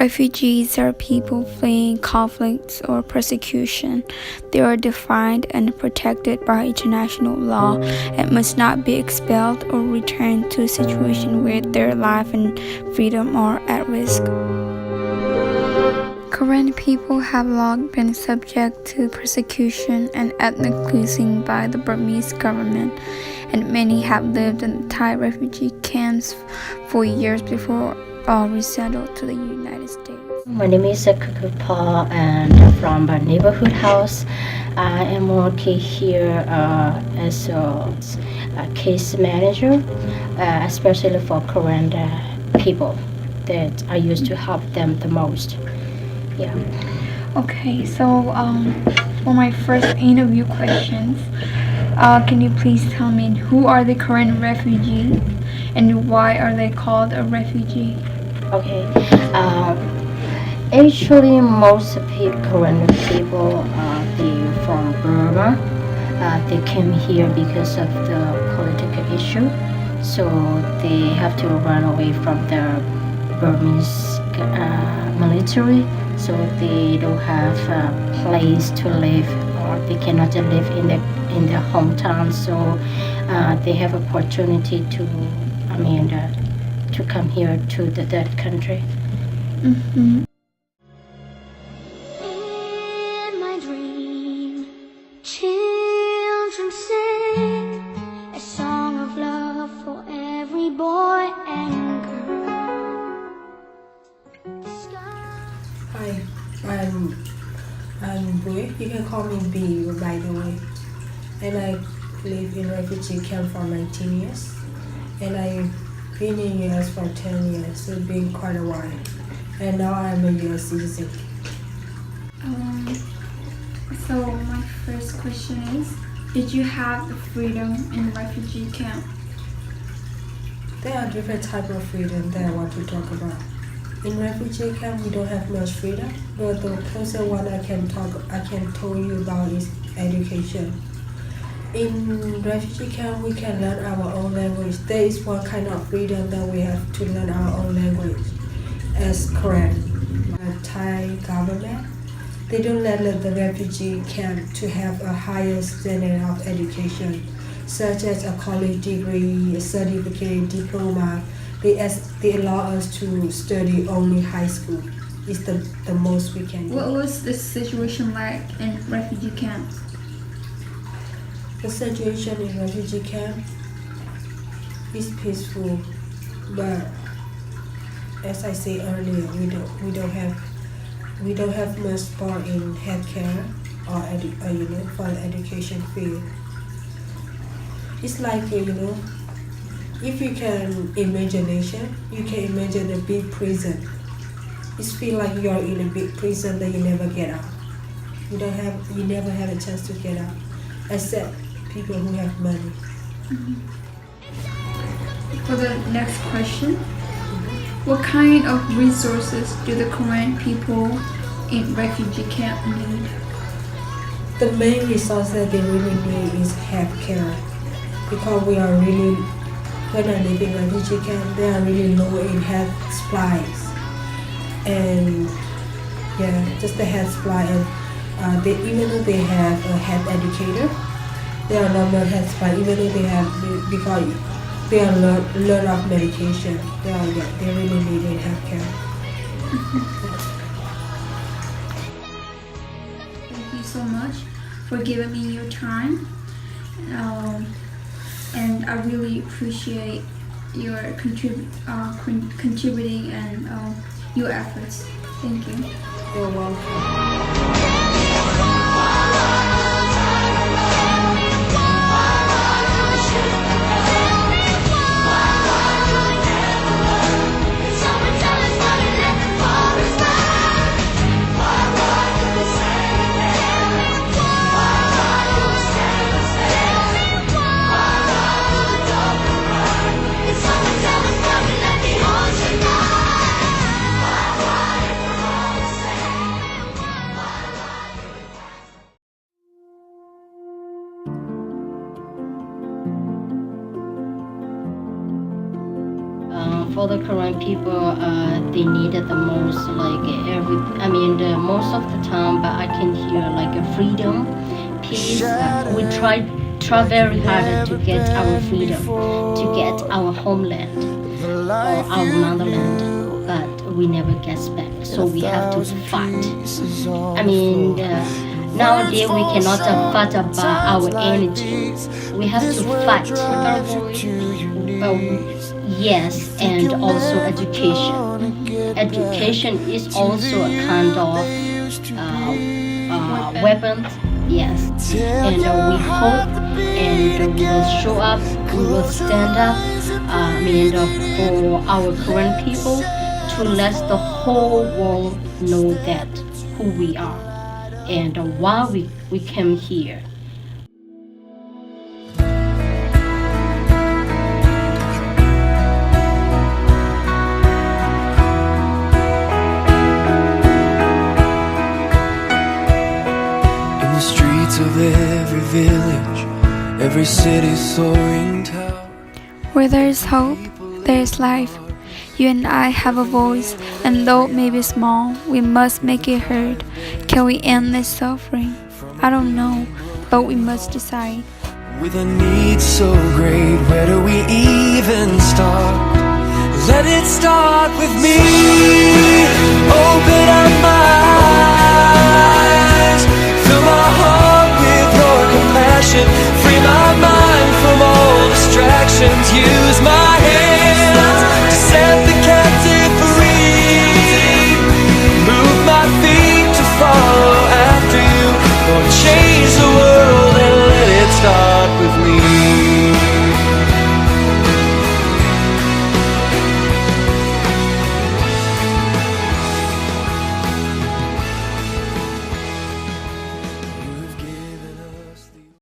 Refugees are people fleeing conflicts or persecution. They are defined and protected by international law and must not be expelled or returned to a situation where their life and freedom are at risk. Korean people have long been subject to persecution and ethnic cleansing by the Burmese government, and many have lived in Thai refugee camps for years before resettled to the United States. My name is Porar and I'm from a neighborhood house. I am working here as a case manager, especially for Korean people that I used to help them the most. Yeah. Okay, so for my first interview questions, can you please tell me who are the Korean refugees and why are they called a refugee? Okay. Actually, most Korean people, they from Burma. They came here because of the political issue, so they have to run away from the Burmese military. So they don't have a place to live, or they cannot live in their hometown. So they have opportunity to, to come here to that country. Mm-hmm. In my dream, children sing a song of love for every boy and girl. Hi, I'm Bui. You can call me B, by the way. And I live in refugee camp for 19 years. And I've been in US for 10 years, so it's been quite a while. And now I'm a US citizen. So my first question is, did you have the freedom in refugee camp? There are different types of freedom that I want to talk about. In refugee camp, we don't have much freedom, but the closer one I can tell you about is education. In refugee camp, we can learn our own language. There is one kind of freedom that we have to learn our own language as Korean. The Thai government, they don't let the refugee camp to have a higher standard of education, such as a college degree, a certificate, diploma. They allow us to study only high school. It's the most we can do. What was the situation like in refugee camps? The situation in refugee camp is peaceful, but as I said earlier, we don't have much support in healthcare or for the education field. It's like if you can imagination, you can imagine a big prison. It feels like you're in a big prison that you never get out. You never have a chance to get out, except people who have money. Mm-hmm. For the next question, what kind of resources do the Korean people in refugee camp need? The main resource that they really need is healthcare, because when I live in refugee camp, they are really low in health supplies, and just the health supply. And even though they have a health educator, they are not much health supply. Even though they have, because they are a lot of medication, they really need healthcare. Thank you so much for giving me your time. And I really appreciate your contributing and your efforts. Thank you. You're welcome. for the Korean people, they needed the most, the most of the time, but I can hear like a freedom, peace. We try very hard to get our freedom, to get our homeland or our motherland, but we never get back. So we have to fight. Nowadays we cannot fight about our energy. We have to fight with our voice. Yes, and also education. Education is also a kind of weapon. Yes, and we hope and we will show up. We will stand up. For our Korean people to let the whole world know that who we are and why we came here. In the streets of every village, every city soaring tower. Where there is hope, there is life. You and I have a voice, and though it may be small, we must make it heard. Can we end this suffering? I don't know, but we must decide. With a need so great, where do we even start? Let it start with me.